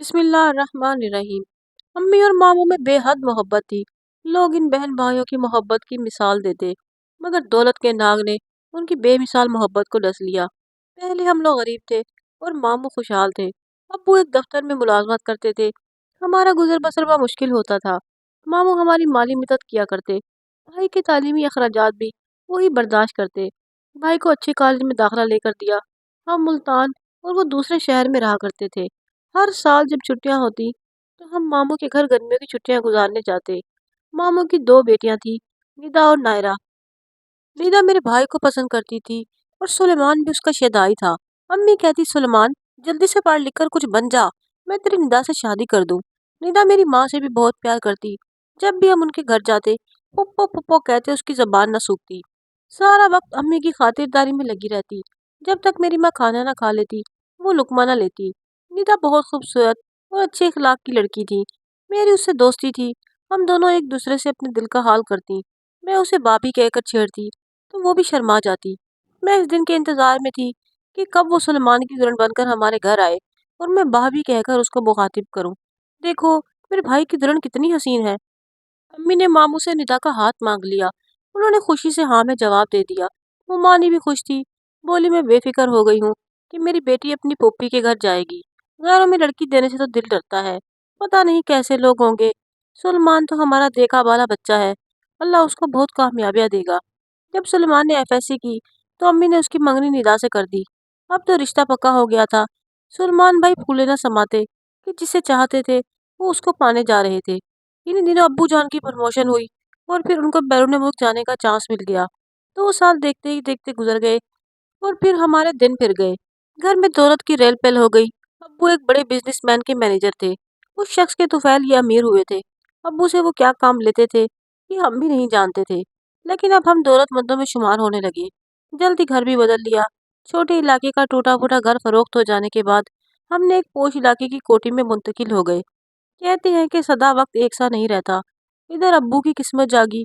بسم اللہ الرحمن الرحیم۔ امی اور ماموں میں بے حد محبت تھی۔ لوگ ان بہن بھائیوں کی محبت کی مثال دیتے، مگر دولت کے ناگ نے ان کی بے مثال محبت کو ڈس لیا۔ پہلے ہم لوگ غریب تھے اور ماموں خوشحال تھے۔ ابو ایک دفتر میں ملازمت کرتے تھے، ہمارا گزر بسر بڑا مشکل ہوتا تھا۔ ماموں ہماری مالی مدد کیا کرتے، بھائی کے تعلیمی اخراجات بھی وہی برداشت کرتے۔ بھائی کو اچھے کالج میں داخلہ لے کر دیا، ہم ملتان اور وہ دوسرے شہر میں رہا کرتے تھے۔ ہر سال جب چھٹیاں ہوتی تو ہم ماموں کے گھر گرمیوں کی چھٹیاں گزارنے جاتے۔ ماموں کی دو بیٹیاں تھیں، ندا اور نائرہ۔ ندا میرے بھائی کو پسند کرتی تھی اور سلیمان بھی اس کا شیدائی تھا۔ امی کہتی سلیمان جلدی سے پڑھ لکھ کر کچھ بن جا، میں تیری ندا سے شادی کر دوں۔ ندا میری ماں سے بھی بہت پیار کرتی، جب بھی ہم ان کے گھر جاتے پپو پپو کہتے اس کی زبان نہ سوکھتی۔ سارا وقت امی کی خاطرداری میں لگی رہتی، جب تک میری ماں کھانا نہ کھا لیتی وہ لقمہ نہ لیتی۔ ندا بہت خوبصورت اور اچھے اخلاق کی لڑکی تھی، میری اس سے دوستی تھی، ہم دونوں ایک دوسرے سے اپنے دل کا حال کرتی۔ میں اسے بابی کہہ کر چھیڑتی تو وہ بھی شرما جاتی۔ میں اس دن کے انتظار میں تھی کہ کب وہ سلمان کی دلہن بن کر ہمارے گھر آئے اور میں بابی کہہ کر اس کو مخاطب کروں، دیکھو میرے بھائی کی دلہن کتنی حسین ہے۔ امی نے ماموں سے ندا کا ہاتھ مانگ لیا، انہوں نے خوشی سے ہاں میں جواب دے دیا۔ ممانی بھی خوش تھی، بولی میں بے فکر ہو گئی ہوں کہ میری بیٹی اپنی پھوپھی کے گھر جائے گی، غیروں میں لڑکی دینے سے تو دل ڈرتا ہے، پتہ نہیں کیسے لوگ ہوں گے۔ سلمان تو ہمارا دیکھا بالا بچہ ہے، اللہ اس کو بہت کامیابیاں دے گا۔ جب سلمان نے ایف ایس سی کی تو امی نے اس کی منگنی ندا سے کر دی، اب تو رشتہ پکا ہو گیا تھا۔ سلمان بھائی پھولے نہ سماتے کہ جسے چاہتے تھے وہ اس کو پانے جا رہے تھے۔ انہی دنوں ابو جان کی پروموشن ہوئی اور پھر ان کو بیرون ملک جانے کا چانس مل گیا۔ 2 سال دیکھتے ہی دیکھتے گزر گئے اور پھر ہمارے دن پھر گئے۔ گھر میں دولت کی ریل پیل ہو گئی۔ ابو ایک بڑے بزنس مین کے مینیجر تھے، اس شخص کے طفیل یہ امیر ہوئے تھے۔ ابو سے وہ کیا کام لیتے تھے یہ ہم بھی نہیں جانتے تھے، لیکن اب ہم دولت مندوں میں شمار ہونے لگے۔ جلدی گھر بھی بدل لیا۔ چھوٹے علاقے کا ٹوٹا پھوٹا گھر فروخت ہو جانے کے بعد ہم نے ایک پوش علاقے کی کوٹھی میں منتقل ہو گئے۔ کہتے ہیں کہ سدا وقت ایک سا نہیں رہتا، ادھر ابو کی قسمت جاگی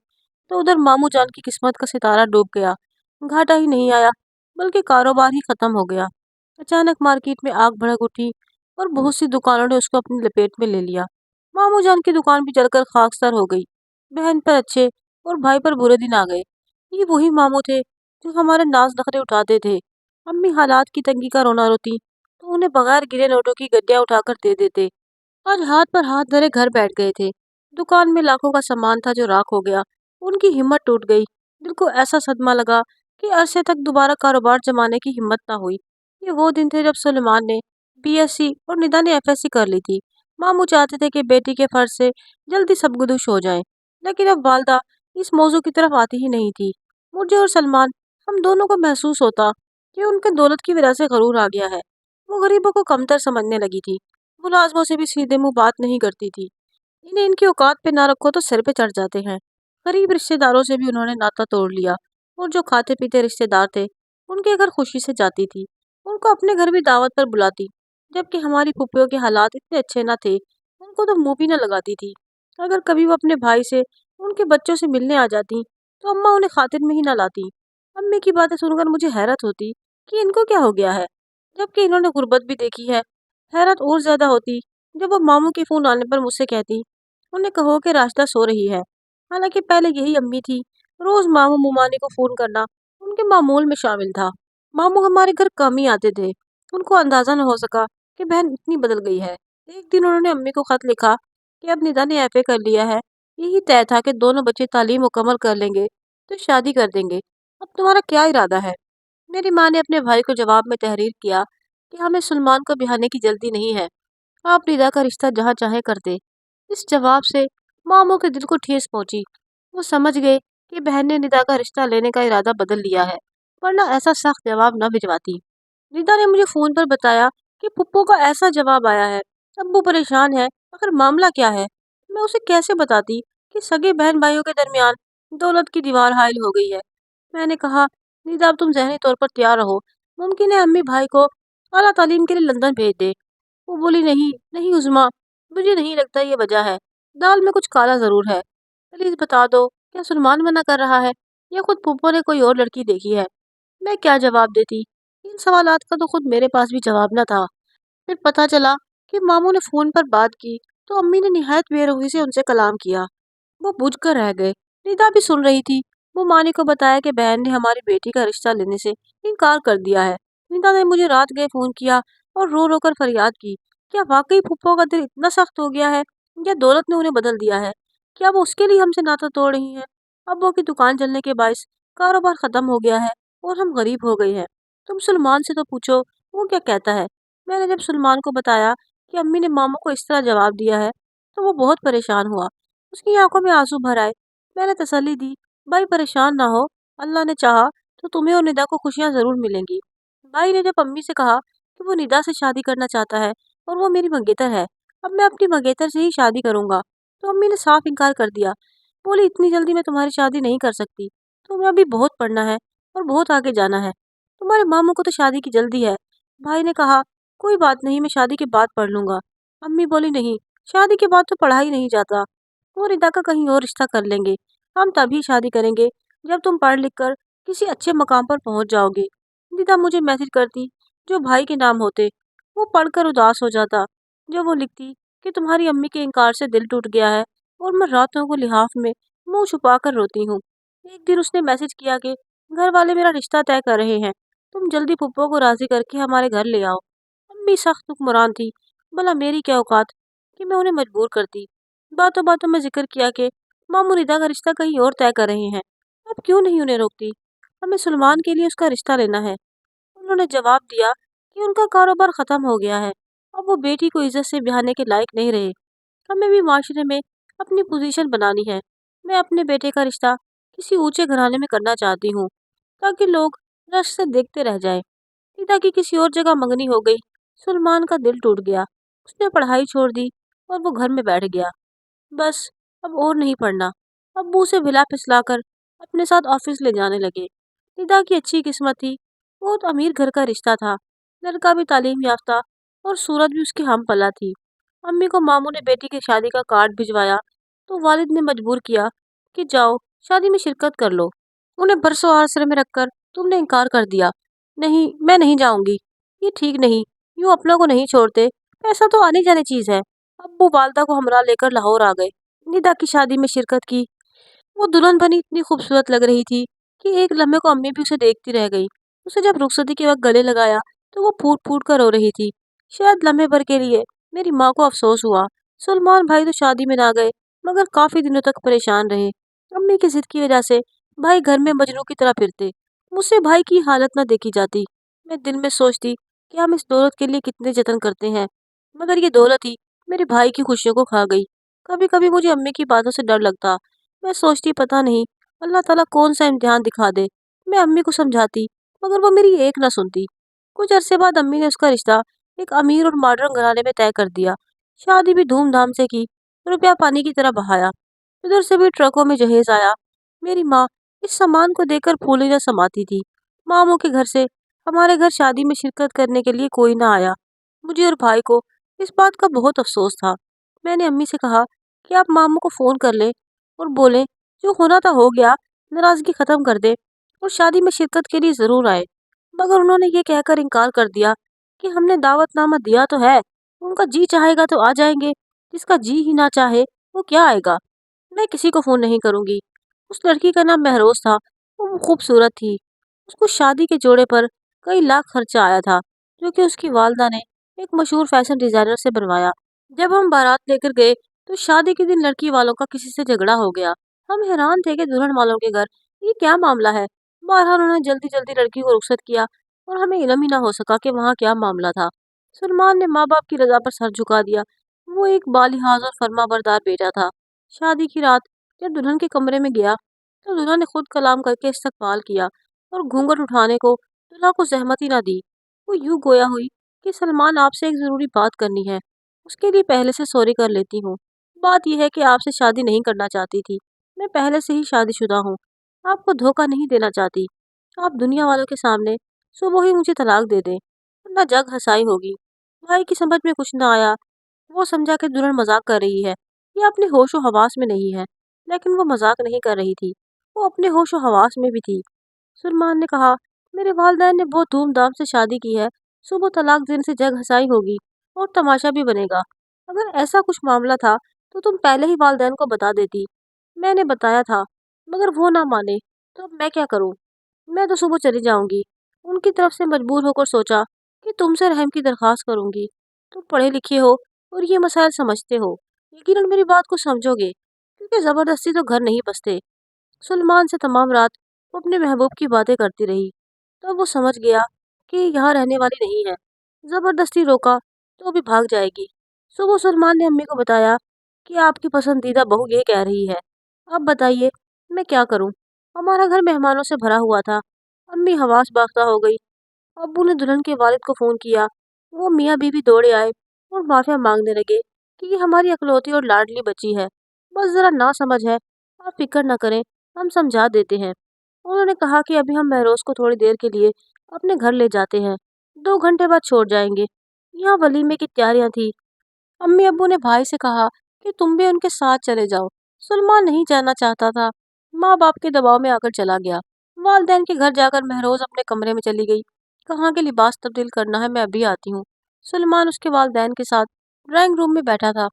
تو ادھر ماموں جان کی قسمت کا ستارہ ڈوب گیا۔ گھاٹا ہی نہیں آیا بلکہ کاروبار ہی ختم ہو گیا۔ اچانک مارکیٹ میں آگ بھڑک اٹھی اور بہت سی دکانوں نے اس کو اپنی لپیٹ میں لے لیا۔ ماموں جان کی دکان بھی جل کر خاکستر ہو گئی۔ بہن پر اچھے اور بھائی پر برے دن آ گئے۔ یہ وہی ماموں تھے جو ہمارے ناز نخرے اٹھاتے تھے۔ امی حالات کی تنگی کا رونا روتی تو انہیں بغیر گرے نوٹوں کی گڈیاں اٹھا کر دے دیتے۔ آج ہاتھ پر ہاتھ دھرے گھر بیٹھ گئے تھے۔ دکان میں لاکھوں کا سامان تھا جو راکھ ہو گیا۔ ان کی ہمت ٹوٹ گئی، دل کو ایسا صدمہ لگا کہ عرصے تک دوبارہ کاروبار جمانے کی ہمت نہ ہوئی۔ یہ وہ دن تھے جب سلیمان نے بی ایس سی اور ندا نے ایف ایس سی کر لی تھی۔ ماموں چاہتے تھے کہ بیٹی کے فرض سے جلدی سب گدوش ہو جائیں، لیکن اب والدہ اس موضوع کی طرف آتی ہی نہیں تھی۔ مجھے اور سلمان ہم دونوں کو محسوس ہوتا کہ ان کے دولت کی وجہ سے غرور آ گیا ہے۔ وہ غریبوں کو کمتر سمجھنے لگی تھی، ملازموں سے بھی سیدھے منہ بات نہیں کرتی تھی۔ انہیں ان کی اوقات پہ نہ رکھو تو سر پہ چڑھ جاتے ہیں۔ غریب رشتے داروں سے بھی انہوں نے ناتا توڑ لیا، اور جو کھاتے پیتے رشتے دار تھے ان کے گھر خوشی سے جاتی تھی، ان کو اپنے گھر بھی دعوت پر بلاتی، جبکہ ہماری پھوپھیوں کے حالات اتنے اچھے نہ تھے، ان کو تو منہ بھی نہ لگاتی تھی۔ اگر کبھی وہ اپنے بھائی سے ان کے بچوں سے ملنے آ جاتی تو اماں انہیں خاطر میں ہی نہ لاتی۔ امی کی باتیں سن کر مجھے حیرت ہوتی کہ ان کو کیا ہو گیا ہے، جبکہ انہوں نے غربت بھی دیکھی ہے۔ حیرت اور زیادہ ہوتی جب وہ ماموں کے فون آنے پر مجھ سے کہتی انہیں کہو کہ راشدہ سو رہی ہے، حالانکہ پہلے یہی امی تھی۔ روز ماموں ممانی کو فون کرنا ان کے معمول میں شامل تھا۔ ماموں ہمارے گھر کم ہی آتے تھے، ان کو اندازہ نہ ہو سکا کہ بہن اتنی بدل گئی ہے۔ ایک دن انہوں نے امی کو خط لکھا کہ اب ندا نے ایف اے کر لیا ہے، یہی طے تھا کہ دونوں بچے تعلیم مکمل کر لیں گے تو شادی کر دیں گے، اب تمہارا کیا ارادہ ہے؟ میری ماں نے اپنے بھائی کو جواب میں تحریر کیا کہ ہمیں سلمان کو بہانے کی جلدی نہیں ہے، آپ ندا کا رشتہ جہاں چاہے کر دے۔ اس جواب سے ماموں کے دل کو ٹھیس پہنچی، وہ سمجھ گئے کہ بہن نے ندا کا رشتہ لینے کا ارادہ بدل لیا ہے، ورنہ ایسا سخت جواب نہ بھجواتی۔ ندا نے مجھے فون پر بتایا کہ پھپھو کا ایسا جواب آیا ہے، ابو پریشان ہے، آخر معاملہ کیا ہے؟ میں اسے کیسے بتاتی کہ سگے بہن بھائیوں کے درمیان دولت کی دیوار حائل ہو گئی ہے؟ میں نے کہا ندا اب تم ذہنی طور پر تیار رہو، ممکن ہے امی بھائی کو اعلیٰ تعلیم کے لیے لندن بھیج دے۔ وہ بولی نہیں نہیں عظمیٰ، مجھے نہیں لگتا یہ وجہ ہے، دال میں کچھ کالا ضرور ہے، پلیز بتا دو کیا سلمان منع کر رہا ہے یا خود پھپھو نے کوئی اور لڑکی دیکھی ہے؟ میں کیا جواب دیتی، ان سوالات کا تو خود میرے پاس بھی جواب نہ تھا۔ پھر پتہ چلا کہ मामू ने फोन पर बात की तो अम्मी ने निहायत बेरुखी से उनसे कलाम किया। वो बुझ कर रह गए। निदा भी सुन रही थी। वो मानी को बताया कि बहन ने हमारी बेटी का रिश्ता लेने से इनकार कर दिया है। निदा ने मुझे रात गए फोन किया और रो रो कर फरियाद की। क्या वाकई फूफो का दिल इतना सख्त हो गया है या दौलत ने उन्हें बदल दिया है? क्या वो उसके लिए हमसे नाता तोड़ रही है? अब्बू की दुकान चलने के बायस कारोबार खत्म हो गया है और हम गरीब हो गए हैं। तुम सलमान से तो पूछो वो क्या कहता है। मैंने जब सलमान को बताया कि अम्मी ने मामू को इस तरह जवाब दिया है तो वो बहुत परेशान हुआ। उसकी आंखों में आंसू भर आए। मैंने तसल्ली दी, भाई परेशान ना हो, अल्लाह ने चाहा तो तुम्हें और निदा को खुशियां जरूर मिलेंगी। भाई ने जब अम्मी से कहा कि वो निदा से शादी करना चाहता है और वो मेरी मंगेतर है, अब मैं अपनी मंगेतर से ही शादी करूंगा, तो अम्मी ने साफ इनकार कर दिया। बोली इतनी जल्दी मैं तुम्हारी शादी नहीं कर सकती, तुम्हें अभी बहुत पढ़ना है और बहुत आगे जाना है। तुम्हारे मामू को तो शादी की जल्दी है। भाई ने कहा कोई बात नहीं, मैं शादी के बाद पढ़ लूंगा। अम्मी बोली नहीं, शादी के बाद तो पढ़ा ही नहीं जाता, वो रिदा का कहीं और रिश्ता कर लेंगे। हम तभी शादी करेंगे जब तुम पढ़ लिख कर किसी अच्छे मकाम पर पहुंच जाओगे। निदा मुझे मैसेज करती जो भाई के नाम होते। वो पढ़कर उदास हो जाता। जब वो लिखती कि तुम्हारी अम्मी के इनकार से दिल टूट गया है और मैं रातों को लिहाफ में मुंह छुपा कर रोती हूँ। एक दिन उसने मैसेज किया कि घर वाले मेरा रिश्ता तय कर रहे हैं, तुम जल्दी पुप्पो को राजी करके हमारे घर ले आओ। अम्मी सख्त हुक्मरान थी। भला मेरी क्या औकात कि मैं उन्हें मजबूर करती। बातों बातों में जिक्र किया कि मामू रिदा का रिश्ता कहीं और तय कर रहे हैं, अब क्यों नहीं उन्हें रोकती, हमें सलमान के लिए उसका रिश्ता लेना है। उन्होंने जवाब दिया कि उनका कारोबार खत्म हो गया है, अब वो बेटी को इज्जत से ब्याहने के लायक नहीं रहे। हमें भी माशरे में अपनी पोजीशन बनानी है। मैं अपने बेटे का रिश्ता किसी ऊंचे घराने में करना चाहती हूँ ताकि लोग रश से देखते रह जाएं। पिता की किसी और जगह मंगनी हो गई। सलमान का दिल टूट गया। उसने पढ़ाई छोड़ दी और वो घर में बैठ गया। बस अब और नहीं पढ़ना। अब्बू उसे भिला फिसलाकर अपने साथ ऑफिस ले जाने लगे। निदा की अच्छी किस्मत थी, बहुत अमीर घर का रिश्ता था। लड़का भी तालीम याफ्ता और सूरत भी उसकी हम पला थी। अम्मी को मामू ने बेटी की शादी का कार्ड भिजवाया तो वालिद ने मजबूर किया कि जाओ शादी में शिरकत कर लो। उन्हें बरसों आसरे में रखकर तुमने इनकार कर दिया। नहीं, मैं नहीं जाऊंगी, ये ठीक नहीं, यूं अपनों को नहीं छोड़ते। पैसा तो आने जाने चीज है। अब्बू वालदा को हमरा लेकर लाहौर आ गए। निदा की शादी में शिरकत की। वो दुल्हन बनी इतनी खूबसूरत लग रही थी कि एक लम्हे को अम्मी भी उसे देखती रह गई। उसे जब रुखसती के वक्त गले लगाया तो वो फूट फूट कर रो रही थी। शायद लम्हे भर के लिए मेरी माँ को अफसोस हुआ। सलमान भाई तो शादी में ना गए मगर काफी दिनों तक परेशान रहे। अम्मी की जिद की वजह से भाई घर में मजनू की तरह फिरते। मुझसे भाई की हालत न देखी जाती। मैं दिल में सोचती कि हम इस दौलत के लिए कितने जतन करते हैं, मगर ये दौलत ही मेरे भाई की खुशियों को खा गई। कभी कभी मुझे अम्मी की बातों से डर लगता। मैं सोचती पता नहीं अल्लाह ताला कौन सा इम्तिहान दिखा दे। मैं अम्मी को समझाती मगर वो मेरी एक ना सुनती। कुछ अरसे बाद अम्मी ने उसका रिश्ता एक अमीर और मॉडर्न घराने में तय कर दिया। शादी भी धूमधाम से की, रुपया पानी की तरह बहाया। उधर से भी ट्रकों में जहेज आया। मेरी माँ इस सामान को देखकर फूली न समाती थी। मामू के घर से हमारे घर शादी में शिरकत करने के लिए कोई ना आया। मुझे और भाई को इस बात का बहुत अफसोस था। मैंने अम्मी से कहा कि आप मामू को फोन कर ले और बोले जो होना था हो गया, नाराजगी खत्म कर दे और शादी में शिरकत के लिए जरूर आए। मगर उन्होंने ये कहकर इनकार कर दिया कि हमने दावतनामा दिया तो है, उनका जी चाहेगा तो आ जाएंगे, जिसका जी ही ना चाहे वो क्या आएगा। मैं किसी को फोन नहीं करूंगी। उस लड़की का नाम महरोज था। वो खूबसूरत थी। उसको शादी के जोड़े पर कई लाख खर्चा आया था जो कि उसकी वालदा ने एक मशहूर फैशन डिजाइनर से बनवाया। जब हम बारात लेकर गए तो शादी के दिन लड़की वालों का किसी से झगड़ा हो गया। हम हैरान थे कि दुल्हन वालों के घर ये क्या मामला है। बहरहाल उन्होंने जल्दी जल्दी लड़की को रुखसत किया और हमें इल्म ही ना हो सका कि वहाँ क्या मामला था। सलमान ने माँ बाप की रजा पर सर झुका दिया। वो एक बालिहाज और फर्माबरदार बेटा था। शादी की रात जब दुल्हन के कमरे में गया तो दुल्हन ने खुद कलाम करके इस्तकबाल किया और घूंघट उठाने को दुल्हा को सहमति ना दी। वो यूं गोया हुई कि सलमान आपसे एक जरूरी बात करनी है, उसके लिए पहले से सॉरी कर लेती हूँ। बात यह है कि आपसे शादी नहीं करना चाहती थी। मैं पहले से ही शादीशुदा हूँ। आपको धोखा नहीं देना चाहती। आप दुनिया वालों के सामने सुबह ही मुझे तलाक दे दें वरना जग हंसाई होगी। भाई की समझ में कुछ न आया। वो समझा कि दुल्हन मजाक कर रही है या अपने होशो हवास में नहीं है, लेकिन वो मजाक नहीं कर रही थी, वो अपने होशो हवास में भी थी। सलमान ने कहा मेरे वालिदैन ने बहुत धूमधाम से शादी की है, सुबह तलाक देने से जग हंसाई होगी। اور तमाशा भी बनेगा। अगर ऐसा कुछ मामला था तो तुम पहले ही वालिदैन को बता देती। मैंने बताया था, मगर वो ना माने, तो अब मैं क्या करूं? मैं तो सुबह चली जाऊंगी। उनकी तरफ से मजबूर होकर सोचा कि तुमसे रहम की दरख्वास्त करूंगी। तुम पढ़े लिखे हो और ये मसाइल समझते हो, यकीनन मेरी बात को समझोगे, क्योंकि जबरदस्ती तो घर नहीं बसते। सुलेमान से तमाम रात वो अपने महबूब की बातें करती रही। तब वो समझ गया कि यहाँ रहने वाली नहीं है। जबरदस्ती रोका तो भी भाग जाएगी। सुबह सलमान ने अम्मी को बताया कि आपकी पसंदीदा बहू ये कह रही है। अब बताइए मैं क्या करूं? हमारा घर मेहमानों से भरा हुआ था। अम्मी हवास बाख्ता हो गई। अब्बू ने दुल्हन के वालिद को फोन किया। वो मियाँ बीवी दौड़े आए और माफिया मांगने लगे कि ये हमारी अकलौती और लाडली बच्ची है, बस जरा ना समझ है, आप फिक्र न करें, हम समझा देते हैं। उन्होंने कहा कि अभी हम महरोज को थोड़ी देर के लिए अपने घर ले जाते हैं, 2 घंटे बाद छोड़ जाएंगे। यहाँ वलीमे की तैयारियां थी। अम्मी अब्बू ने भाई से कहा कि तुम भी उनके साथ चले जाओ। सलमान नहीं जाना चाहता था। माँ बाप के दबाव में आकर चला गया। वालदैन के घर जाकर महरोज अपने कमरे में चली गई। कहाँ के लिबास तब्दील करना है, मैं अभी आती हूँ। सलमान उसके वालदैन के साथ ड्राइंग रूम में बैठा था।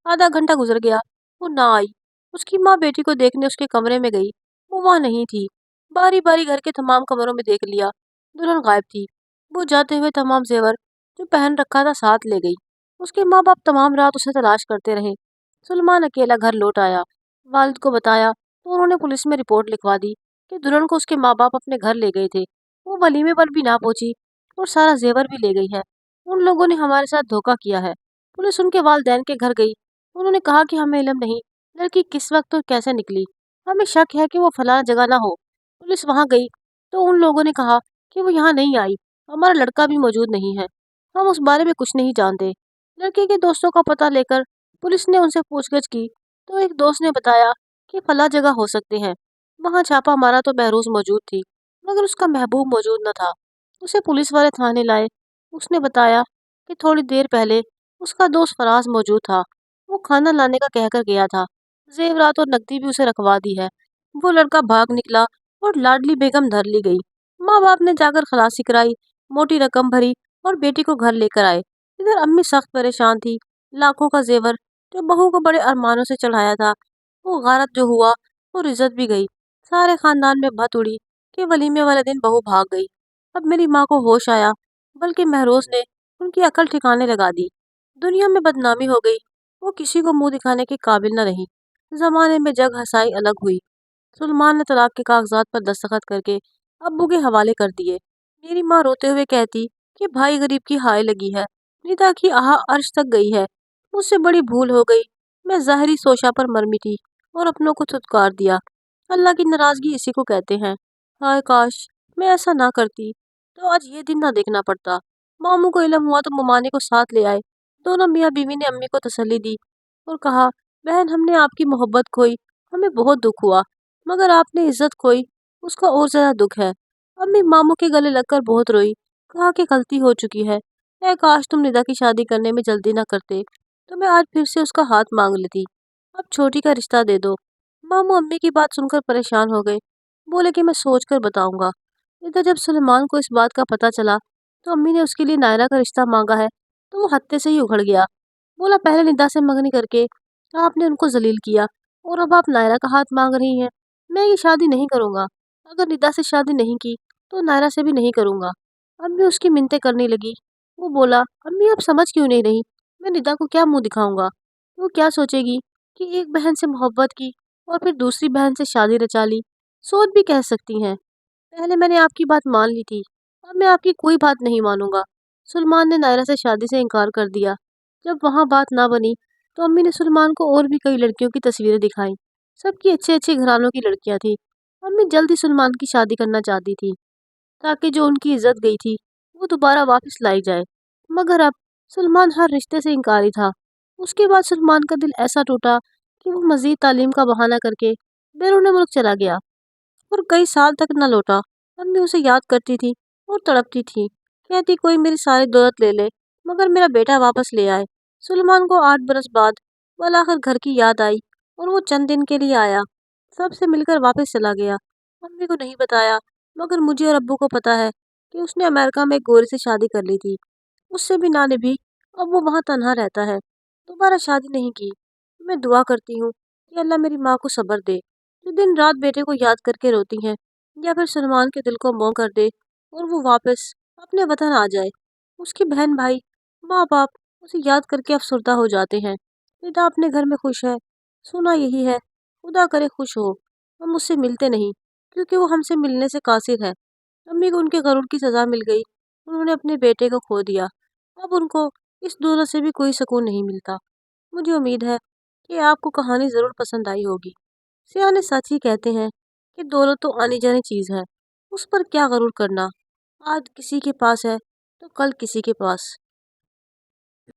आधा घंटा गुजर गया, वो ना आई। उसकी माँ बेटी को देखने उसके कमरे में गई, वो वहाँ नहीं थी। बारी बारी घर के तमाम कमरों में देख लिया, दुल्हन गायब थी। वो जाते हुए तमाम जेवर जो पहन रखा था साथ ले गई। उसके माँ बाप तमाम रात उसे तलाश करते रहे। सलमान अकेला घर लौट आया। वालिद को बताया तो उन्होंने पुलिस में रिपोर्ट लिखवा दी कि दुल्हन को उसके माँ बाप अपने घर ले गए थे। वो वलीमे पर भी ना पहुंची और सारा जेवर भी ले गई है। उन लोगों ने हमारे साथ धोखा किया है। पुलिस उनके वालिदैन के घर गई। उन्होंने कहा कि हमें इल्म नहीं लड़की किस वक्त और कैसे निकली। हमें शक है कि वो फलाना जगह ना हो। पुलिस वहां गई तो उन लोगों ने कहा कि वो यहाँ नहीं आई, हमारा लड़का भी मौजूद नहीं है, हम उस बारे में कुछ नहीं जानते। लड़के के दोस्तों का पता लेकर पुलिस ने उनसे पूछगछ की तो एक दोस्त ने बताया कि फला जगह हो सकते हैं। वहां छापा मारा तो बहरोज मौजूद थी, मगर उसका महबूब मौजूद न था। उसे पुलिस वाले थाने लाए। उसने बताया कि थोड़ी देर पहले उसका दोस्त फराज मौजूद था। वो खाना लाने का कहकर गया था। जेवरात और नकदी भी उसे रखवा दी है। वो लड़का भाग निकला और लाडली बेगम धर ली गई। माँ बाप ने जाकर खलासी कराई, मोटी रकम भरी और बेटी को घर लेकर आए। इधर अम्मी सख्त परेशान थी। लाखों का जेवर जो बहू को बड़े अरमानों से चढ़ाया था, वो गारत जो हुआ और इज्जत भी गई। सारे खानदान में भत उड़ी कि वलीमे वाले दिन बहू भाग गई। अब मेरी माँ को होश आया, बल्कि महरोज ने उनकी अकल ठिकाने लगा दी। दुनिया में बदनामी हो गई। वो किसी को मुंह दिखाने के काबिल न रही। जमाने में जग हंसाई अलग हुई। सुलेमान ने तलाक के कागजात पर दस्तखत करके अब्बू के हवाले कर दिए। मेरी माँ रोते हुए कहती कि भाई गरीब की हाय लगी है, निदा की आह अर्श तक गई है। मुझसे बड़ी भूल हो गई। मैं ज़ाहिरी सोशा पर मर मिटी और अपनों को धुतकार दिया। अल्लाह की नाराजगी इसी को कहते हैं। हाय काश मैं ऐसा ना करती तो आज ये दिन ना देखना पड़ता। मामू को इल्म हुआ तो ममाने को साथ ले आए। दोनों मियाँ बीवी ने अम्मी को तसल्ली दी और कहा, बहन हमने आपकी मोहब्बत खोई, हमें बहुत दुख हुआ, मगर आपने इज्जत खोई, उसका और ज्यादा दुख है। अम्मी मामू के गले लगकर बहुत रोई। कहा कि गलती हो चुकी है। ऐ काश तुम निदा की शादी करने में जल्दी ना करते तो मैं आज फिर से उसका हाथ मांग लेती। अब छोटी का रिश्ता दे दो। मामू अम्मी की बात सुनकर परेशान हो गए। बोले कि मैं सोच कर बताऊंगा। इधर जब सुलेमान को इस बात का पता चला तो अम्मी ने उसके लिए नायरा का रिश्ता मांगा है तो वो हत्ते से ही उखड़ गया। बोला पहले निदा से मंगनी करके आपने उनको जलील किया और अब आप नायरा का हाथ मांग रही हैं। मैं ये शादी नहीं करूंगा। अगर निदा से शादी नहीं की तो नायरा से भी नहीं करूंगा। अम्मी उसकी मिन्नतें करने लगी। वो बोला, अम्मी आप समझ क्यों नहीं रही? मैं निदा को क्या मुंह दिखाऊंगा? वो क्या सोचेगी कि एक बहन से मोहब्बत की और फिर दूसरी बहन से शादी रचा ली? सोच भी कह सकती हैं। पहले मैंने आपकी बात मान ली थी, अब मैं आपकी कोई बात नहीं मानूंगा। सुलेमान ने नायरा से शादी से इनकार कर दिया। जब वहाँ बात ना बनी तो अम्मी ने सुलेमान को और भी कई लड़कियों की तस्वीरें दिखाई। सबकी अच्छे अच्छे घरानों की लड़कियां थी। अम्मी जल्दी सुलेमान की शादी करना चाहती थी ताकि जो उनकी इज्जत गई थी वो दोबारा वापस लाई जाए। मगर अब सुलेमान हर रिश्ते से इनकारी था। उसके बाद सुलेमान का दिल ऐसा टूटा कि वो मजीद तालीम का बहाना करके बैरून मुल्क चला गया और कई साल तक न लौटा। अम्मी उसे याद करती थी और तड़पती थी। कहती कोई मेरी सारी दौलत ले ले मगर मेरा बेटा वापस ले आए। सुलेमान को 8 बरस बाद वलाखिर घर की याद आई और वो चंद दिन के लिए आया। सबसे मिलकर वापस चला गया। अम्मी को नहीं बताया, मगर मुझे और अब्बू को पता है कि उसने अमेरिका में एक गोरी से शादी कर ली थी। उससे भी ना निभी अब वो वहाँ तन्हा रहता है। दोबारा शादी नहीं की। मैं दुआ करती हूँ कि अल्लाह मेरी माँ को सब्र दे, जो दिन रात बेटे को याद करके रोती हैं, या फिर सलमान के दिल को मोह कर दे और वो वापस अपने वतन आ जाए। उसकी बहन भाई, माँ बाप उसे याद करके अफसरदा हो जाते हैं। पिता अपने घर में खुश है। सुना यही है, खुदा करे खुश हो। हम उससे मिलते नहीं क्योंकि वो हमसे मिलने से कासिर है। अम्मी को उनके गरुर की सजा मिल गई। उन्होंने अपने बेटे को खो दिया। अब उनको इस दौलत से भी कोई सुकून नहीं मिलता। मुझे उम्मीद है कि आपको कहानी ज़रूर पसंद आई होगी। सियाने सच ही कहते हैं कि दौलत तो आनी जानी चीज़ है, उस पर क्या गरूर करना। आज किसी के पास है तो कल किसी के पास।